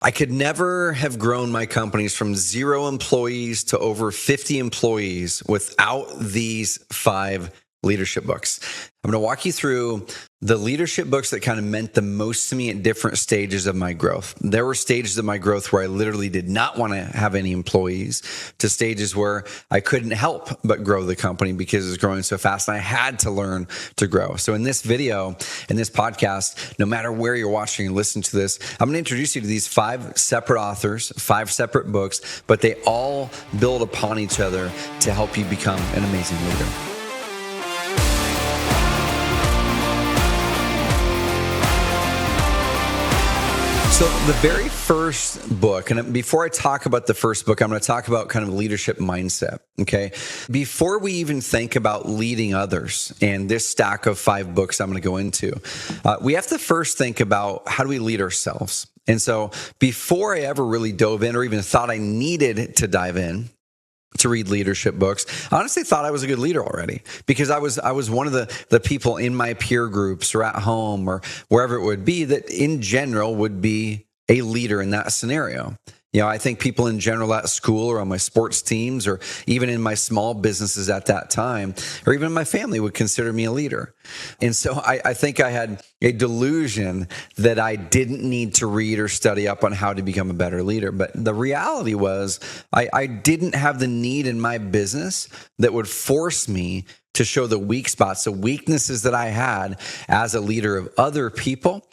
I could never have grown my companies from 0 employees to over 50 employees without these 5 leadership books. I'm going to walk you through the leadership books that kind of meant the most to me at different stages of my growth. There were stages of my growth where I literally did not want to have any employees, to stages where I couldn't help but grow the company because it was growing so fast and I had to learn to grow. So in this video, in this podcast, no matter where you're watching and listening to this, I'm going to introduce you to these 5 separate authors, 5 separate books, but they all build upon each other to help you become an amazing leader. So the very first book, and before I talk about the first book, I'm going to talk about kind of leadership mindset, okay? Before we even think about leading others and this stack of 5 books I'm going to go into, we have to first think about how do we lead ourselves? And so before I ever really dove in or even thought I needed to dive in to read leadership books, I honestly thought I was a good leader already because I was one of the people in my peer groups or at home or wherever it would be that in general would be a leader in that scenario. You know, I think people in general at school or on my sports teams or even in my small businesses at that time, or even my family would consider me a leader. And so I think I had a delusion that I didn't need to read or study up on how to become a better leader. But the reality was I didn't have the need in my business that would force me to show the weak spots, the weaknesses that I had as a leader of other people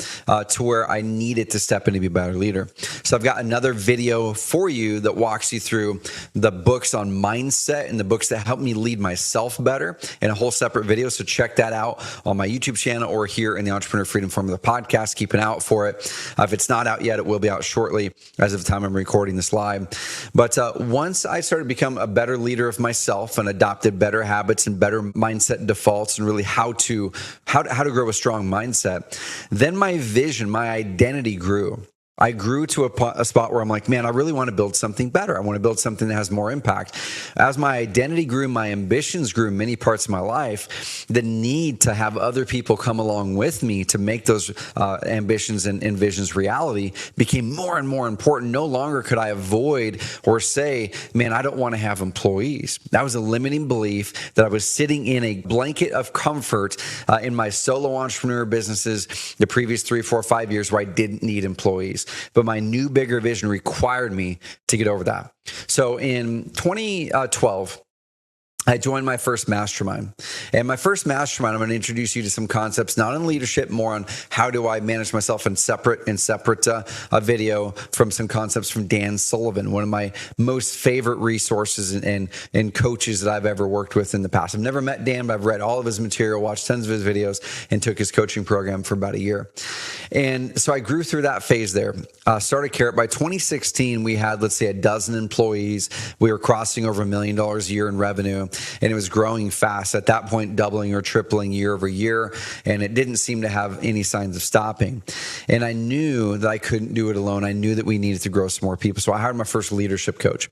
to where I needed to step in to be a better leader. So I've got another video for you that walks you through the books on mindset and the books that help me lead myself better in a whole separate video. So check that out on my YouTube channel or here in the Entrepreneur Freedom Formula podcast. Keep an eye out for it. If it's not out yet, it will be out shortly as of the time I'm recording this live. But once I started to become a better leader of myself and adopted better habits and better mindset defaults and really how to grow a strong mindset, then my vision, my identity grew. I grew to a spot where I'm like, man, I really want to build something better. I want to build something that has more impact. As my identity grew, my ambitions grew in many parts of my life, the need to have other people come along with me to make those ambitions and visions reality became more and more important. No longer could I avoid or say, man, I don't want to have employees. That was a limiting belief that I was sitting in a blanket of comfort in my solo entrepreneur businesses the previous 3, 4, 5 years where I didn't need employees. But my new, bigger vision required me to get over that. So in 2012, I joined my first mastermind. And my first mastermind, I'm going to introduce you to some concepts, not on leadership, more on how do I manage myself in separate video from some concepts from Dan Sullivan, one of my most favorite resources and coaches that I've ever worked with in the past. I've never met Dan, but I've read all of his material, watched tons of his videos, and took his coaching program for about a year. And so I grew through that phase there. Started Carrot. By 2016, we had, let's say, a dozen employees. We were crossing over $1 million a year in revenue. And it was growing fast at that point, doubling or tripling year over year. And it didn't seem to have any signs of stopping. And I knew that I couldn't do it alone. I knew that we needed to grow some more people. So I hired my first leadership coach.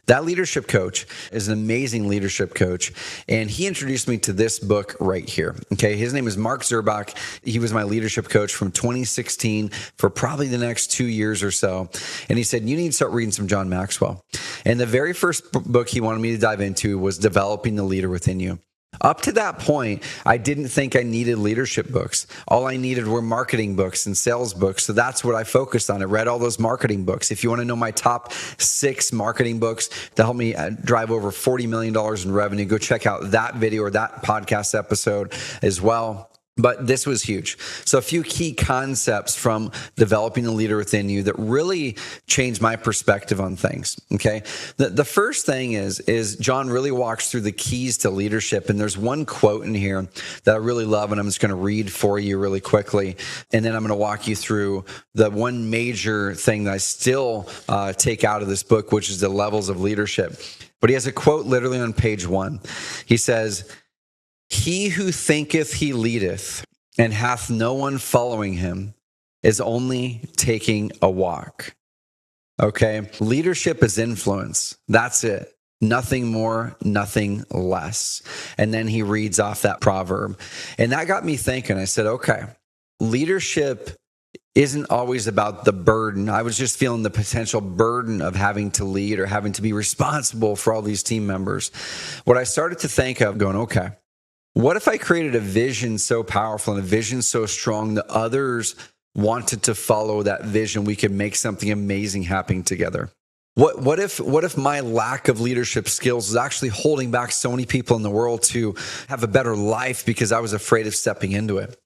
That leadership coach is an amazing leadership coach, and he introduced me to this book right here. Okay, his name is Mark Zurbach. He was my leadership coach from 2016 for probably the next 2 years or so. And he said, you need to start reading some John Maxwell. And the very first book he wanted me to dive into was Developing the Leader Within You. Up to that point, I didn't think I needed leadership books. All I needed were marketing books and sales books. So that's what I focused on. I read all those marketing books. If you want to know my top 6 marketing books to help me drive over $40 million in revenue, go check out that video or that podcast episode as well. But this was huge. So a few key concepts from Developing the Leader Within You that really changed my perspective on things, okay? The first thing is John really walks through the keys to leadership. And there's one quote in here that I really love, and I'm just going to read for you really quickly. And then I'm going to walk you through the one major thing that I still take out of this book, which is the levels of leadership. But he has a quote literally on page 1. He says, "He who thinketh he leadeth, and hath no one following him, is only taking a walk." Okay? Leadership is influence. That's it. Nothing more, nothing less. And then he reads off that proverb. And that got me thinking. I said, okay, leadership isn't always about the burden. I was just feeling the potential burden of having to lead or having to be responsible for all these team members. What I started to think of going, okay, what if I created a vision so powerful and a vision so strong that others wanted to follow that vision? We could make something amazing happen together. What if my lack of leadership skills is actually holding back so many people in the world to have a better life because I was afraid of stepping into it?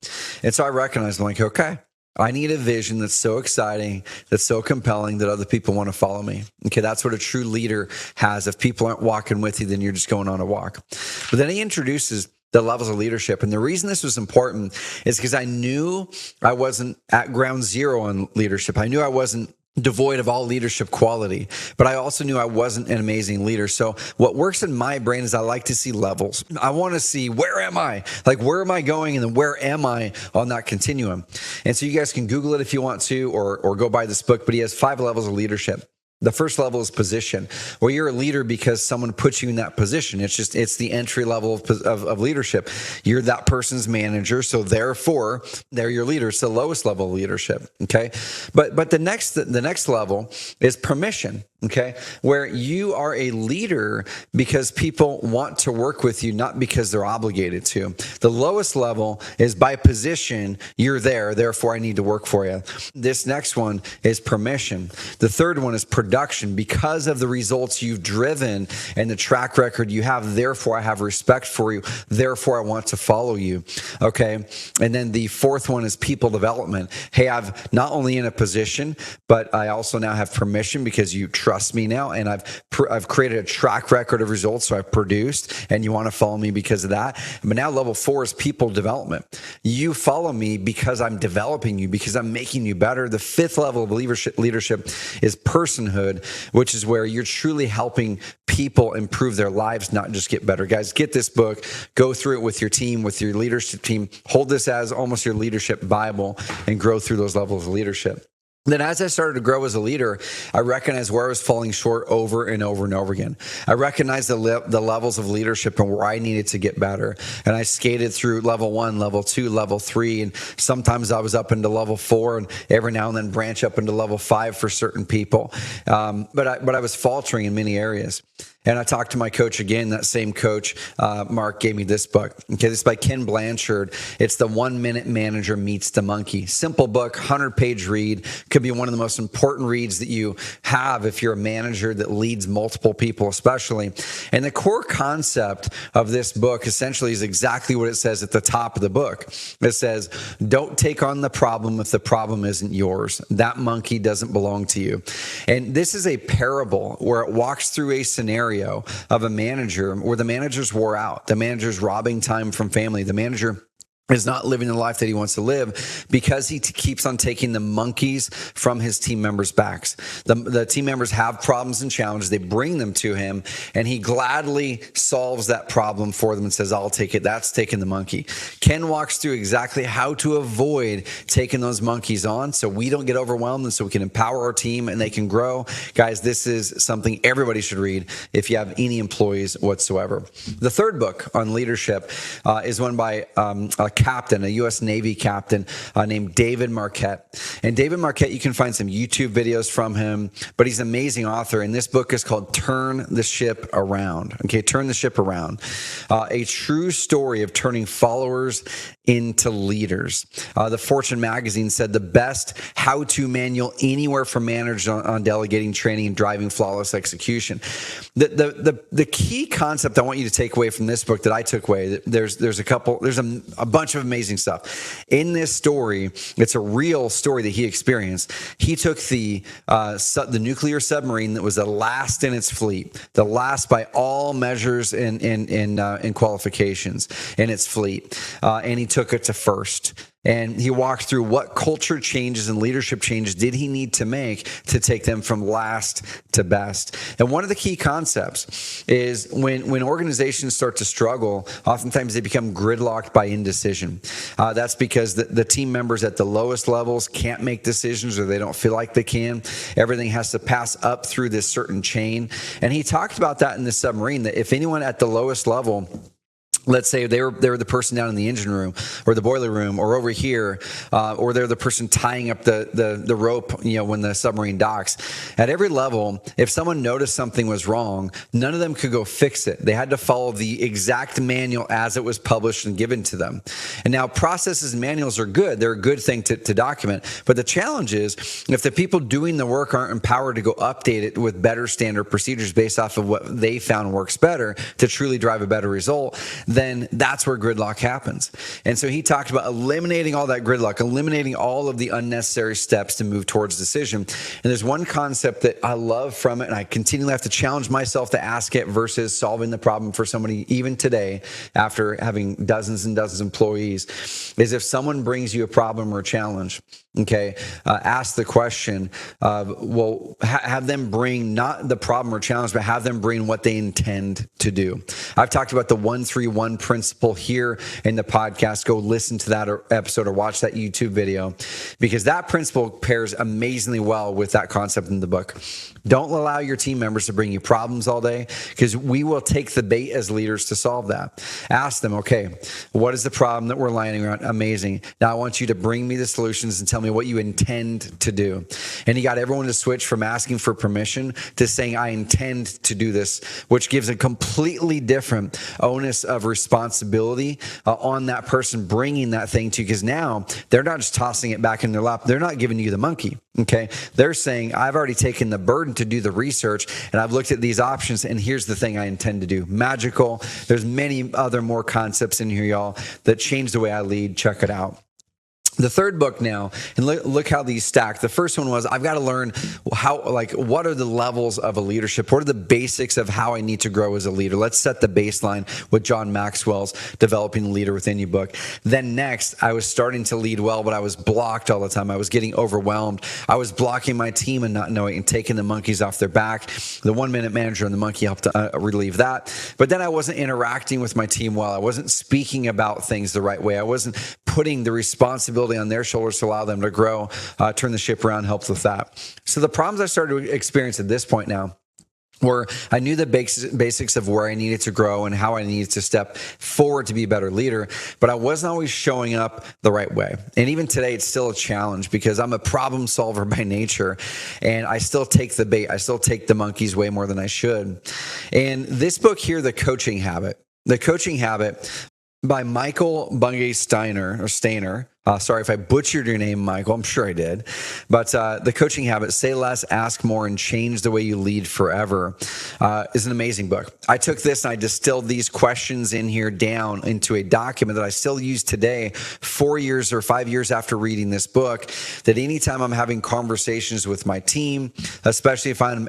And so I recognized, I'm like, okay, I need a vision that's so exciting, that's so compelling that other people want to follow me. Okay, that's what a true leader has. If people aren't walking with you, then you're just going on a walk. But then he introduces the levels of leadership. And the reason this was important is because I knew I wasn't at ground zero on leadership. I knew I wasn't devoid of all leadership quality, but I also knew I wasn't an amazing leader. So what works in my brain is I like to see levels. I want to see, where am I? Like, where am I going? And then where am I on that continuum? And so you guys can Google it if you want to, or go buy this book, but he has 5 levels of leadership. The first level is position, where you're a leader because someone puts you in that position. It's the entry level of leadership. You're that person's manager, so therefore they're your leader. It's the lowest level of leadership. Okay, but the next level is permission. Okay, where you are a leader because people want to work with you, not because they're obligated to. The lowest level is by position. You're there, therefore I need to work for you. This next one is permission. The third one is production. Because of the results you've driven and the track record you have, therefore I have respect for you, therefore I want to follow you. Okay, and then the fourth one is people development. Hey, I've not only in a position, but I also now have permission because you trust me now, and I've created a track record of results, so I've produced, and you want to follow me because of that. But now level 4 is people development. You follow me because I'm developing you, because I'm making you better. The 5th level of leadership is personhood, which is where you're truly helping people improve their lives, not just get better. Guys, get this book, go through it with your team, with your leadership team. Hold this as almost your leadership Bible and grow through those levels of leadership. Then as I started to grow as a leader, I recognized where I was falling short over and over and over again. I recognized the levels of leadership and where I needed to get better. And I skated through level 1, level 2, level 3. And sometimes I was up into level 4 and every now and then branch up into level 5 for certain people. But I was faltering in many areas. And I talked to my coach again. That same coach, Mark, gave me this book. Okay, this is by Ken Blanchard. It's The 1 Minute Manager Meets the Monkey. Simple book, 100-page read. Could be one of the most important reads that you have if you're a manager that leads multiple people, especially. And the core concept of this book essentially is exactly what it says at the top of the book. It says, don't take on the problem if the problem isn't yours. That monkey doesn't belong to you. And this is a parable where it walks through a scenario of a manager where the manager's wore out. The manager's robbing time from family. The manager is not living the life that he wants to live because he keeps on taking the monkeys from his team members' backs. The team members have problems and challenges. They bring them to him, and he gladly solves that problem for them and says, I'll take it. That's taking the monkey. Ken walks through exactly how to avoid taking those monkeys on so we don't get overwhelmed and so we can empower our team and they can grow. Guys, this is something everybody should read if you have any employees whatsoever. The third book on leadership is one by a U.S. Navy captain named David Marquette. And David Marquette, you can find some YouTube videos from him, but he's an amazing author. And this book is called Turn the Ship Around. Okay, Turn the Ship Around. A true story of turning followers into leaders. The Fortune magazine said the best how-to manual anywhere for managers on delegating, training, and driving flawless execution. The key concept I want you to take away from this book that I took away, there's a bunch of amazing stuff. In this story, it's a real story that he experienced. He took the nuclear submarine that was the last in its fleet, the last by all measures in qualifications in its fleet, and he took it to first. And he walked through what culture changes and leadership changes did he need to make to take them from last to best. And one of the key concepts is when organizations start to struggle, oftentimes they become gridlocked by indecision. That's because the team members at the lowest levels can't make decisions or they don't feel like they can. Everything has to pass up through this certain chain. And he talked about that in the submarine, that if anyone at the lowest level let's say they were the person down in the engine room or the boiler room or over here, or they're the person tying up the rope, when the submarine docks. At every level, if someone noticed something was wrong, none of them could go fix it. They had to follow the exact manual as it was published and given to them. And now processes and manuals are good. They're a good thing to document. But the challenge is if the people doing the work aren't empowered to go update it with better standard procedures based off of what they found works better to truly drive a better result, then that's where gridlock happens. And so he talked about eliminating all that gridlock, eliminating all of the unnecessary steps to move towards decision. And there's one concept that I love from it, and I continually have to challenge myself to ask it versus solving the problem for somebody even today after having dozens and dozens of employees, is if someone brings you a problem or a challenge, ask the question of, have them bring not the problem or challenge, but have them bring what they intend to do. I've talked about the 1-3-1 principle here in the podcast. Go listen to that episode or watch that YouTube video, because that principle pairs amazingly well with that concept in the book. Don't allow your team members to bring you problems all day, because we will take the bait as leaders to solve that. Ask them, okay, what is the problem that we're lining around? Amazing. Now I want you to bring me the solutions and tell me what you intend to do. And he got everyone to switch from asking for permission to saying, I intend to do this, which gives a completely different onus of responsibility on that person bringing that thing to you, because now they're not just tossing it back in their lap. They're not giving you the monkey. They're saying, I've already taken the burden to do the research, and I've looked at these options, and here's the thing I intend to do. Magical. There's many other more concepts in here, y'all, that change the way I lead. Check it out. The third book now, and look how these stack. The first one was, I've got to learn what are the levels of a leadership? What are the basics of how I need to grow as a leader? Let's set the baseline with John Maxwell's Developing the Leader Within You book. Then next, I was starting to lead well, but I was blocked all the time. I was getting overwhelmed. I was blocking my team and not knowing and taking the monkeys off their back. The 1-minute manager and the monkey helped relieve that. But then I wasn't interacting with my team well. I wasn't speaking about things the right way. I wasn't putting the responsibility on their shoulders to allow them to grow, turn the ship around, helps with that. So the problems I started to experience at this point now were I knew the basics of where I needed to grow and how I needed to step forward to be a better leader, but I wasn't always showing up the right way. And even today, it's still a challenge because I'm a problem solver by nature, and I still take the bait. I still take the monkeys way more than I should. And this book here, The Coaching Habit by Michael Bungay Stainer. Sorry if I butchered your name, Michael. I'm sure I did. But The Coaching Habit, Say Less, Ask More, and Change the Way You Lead Forever is an amazing book. I took this and I distilled these questions in here down into a document that I still use today, 4 years or 5 years after reading this book, that anytime I'm having conversations with my team, especially if I'm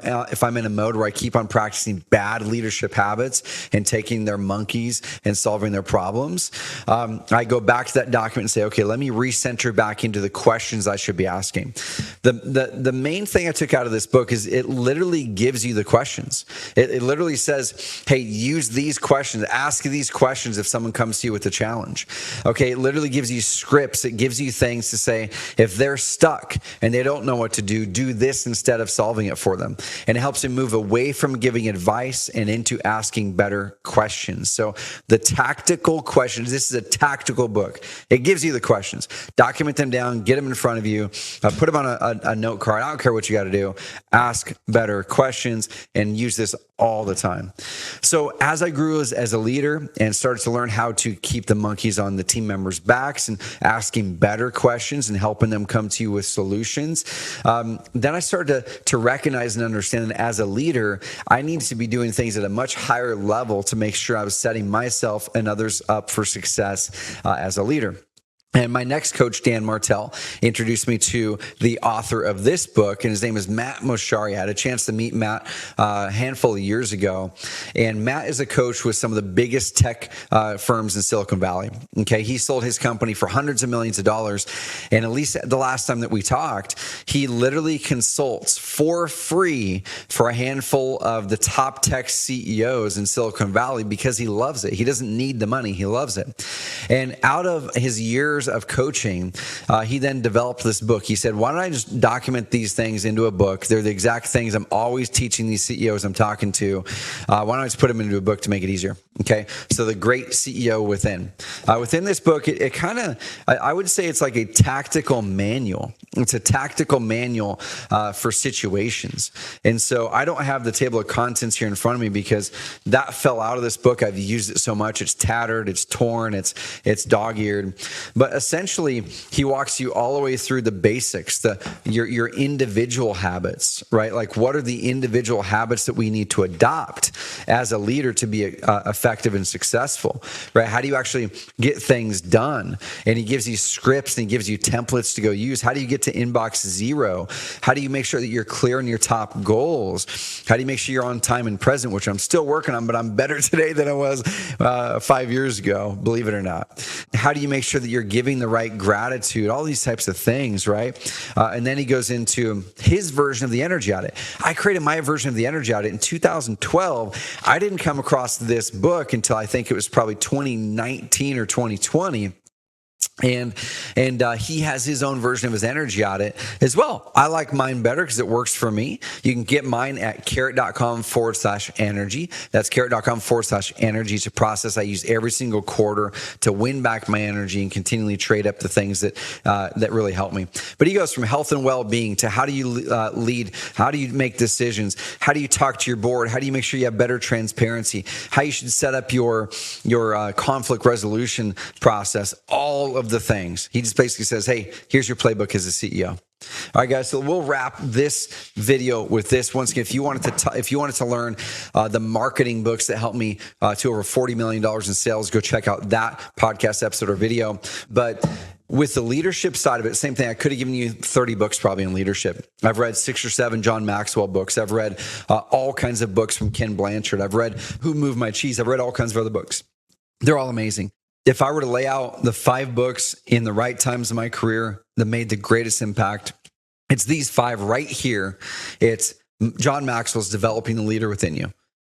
in a mode where I keep on practicing bad leadership habits and taking their monkeys and solving their problems, I go back to that document and say, okay, let me recenter back into the questions I should be asking. The main thing I took out of this book is it literally gives you the questions. It literally says, hey, use these questions, ask these questions if someone comes to you with a challenge. Okay, it literally gives you scripts. It gives you things to say, if they're stuck and they don't know what to do this instead of solving it for them. And it helps you move away from giving advice and into asking better questions. So the tactical questions, this is a tactical book. It gives you the questions. Document them down, get them in front of you, put them on a note card. I don't care what you got to do. Ask better questions and use this all the time. So as I grew as a leader and started to learn how to keep the monkeys on the team members' backs and asking better questions and helping them come to you with solutions, then I started to recognize and understand that as a leader, I needed to be doing things at a much higher level to make sure I was setting myself and others up for success as a leader. And my next coach, Dan Martell, introduced me to the author of this book, and his name is Matt Moshari. I had a chance to meet Matt a handful of years ago, and Matt is a coach with some of the biggest tech firms in Silicon Valley. Okay, he sold his company for hundreds of millions of dollars, and at least the last time that we talked, he literally consults for free for a handful of the top tech CEOs in Silicon Valley because he loves it. He doesn't need the money, he loves it. And out of his years years of coaching, he then developed this book. He said, why don't I just document these things into a book? They're the exact things I'm always teaching these CEOs I'm talking to. Why don't I just put them into a book to make it easier? Okay. So The Great CEO Within. Within this book, it kind of, I would say it's like a tactical manual. It's a tactical manual for situations. And so I don't have the table of contents here in front of me because that fell out of this book. I've used it so much. It's tattered, it's torn, it's dog-eared. But essentially, he walks you all the way through the basics, your individual habits, right? Like, what are the individual habits that we need to adopt as a leader to be effective and successful, right? How do you actually get things done? And he gives you scripts and he gives you templates to go use. How do you get to inbox zero? How do you make sure that you're clear on your top goals? How do you make sure you're on time and present, which I'm still working on, but I'm better today than I was 5 years ago, believe it or not. How do you make sure that you're giving the right gratitude? All these types of things, right? And then he goes into his version of the energy audit. I created my version of the energy audit in 2012. I didn't come across this book until I think it was probably 2019 or 2020. And he has his own version of his energy audit as well. I like mine better because it works for me. You can get mine at carrot.com/energy. That's carrot.com/energy. It's a process I use every single quarter to win back my energy and continually trade up the things that really help me. But he goes from health and well-being to how do you lead? How do you make decisions? How do you talk to your board? How do you make sure you have better transparency? How you should set up your conflict resolution process, all of the things. He just basically says, hey, here's your playbook as a CEO. All right, guys. So we'll wrap this video with this. Once again, if you wanted to learn the marketing books that helped me to over $40 million in sales, go check out that podcast episode or video. But with the leadership side of it, same thing. I could have given you 30 books probably on leadership. I've read 6 or 7 John Maxwell books. I've read all kinds of books from Ken Blanchard. I've read Who Moved My Cheese. I've read all kinds of other books. They're all amazing. If I were to lay out the 5 books in the right times of my career that made the greatest impact, it's these 5 right here. It's John Maxwell's Developing the Leader Within You.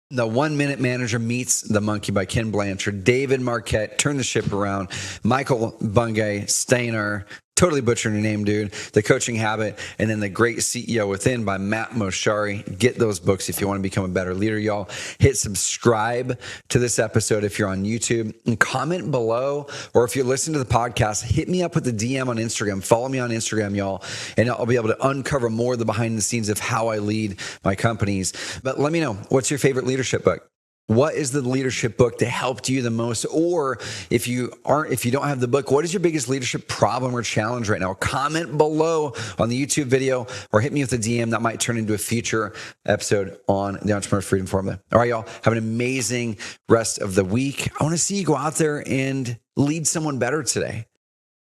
The 1 Minute Manager Meets the Monkey by Ken Blanchard. David Marquette, Turn the Ship Around. Michael Bungay, Stainer, totally butchering your name, dude. The Coaching Habit. And then The Great CEO Within by Matt Moshari. Get those books if you want to become a better leader, y'all. Hit subscribe to this episode if you're on YouTube. And comment below. Or if you're listening to the podcast, hit me up with the DM on Instagram. Follow me on Instagram, y'all. And I'll be able to uncover more of the behind the scenes of how I lead my companies. But let me know, what's your favorite leadership book? What is the leadership book that helped you the most? Or if you don't have the book, what is your biggest leadership problem or challenge right now? Comment below on the YouTube video or hit me with a DM. That might turn into a future episode on the Entrepreneur Freedom Formula. All right, y'all. Have an amazing rest of the week. I want to see you go out there and lead someone better today.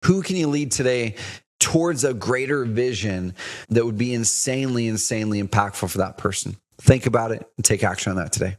Who can you lead today towards a greater vision that would be insanely, insanely impactful for that person? Think about it and take action on that today.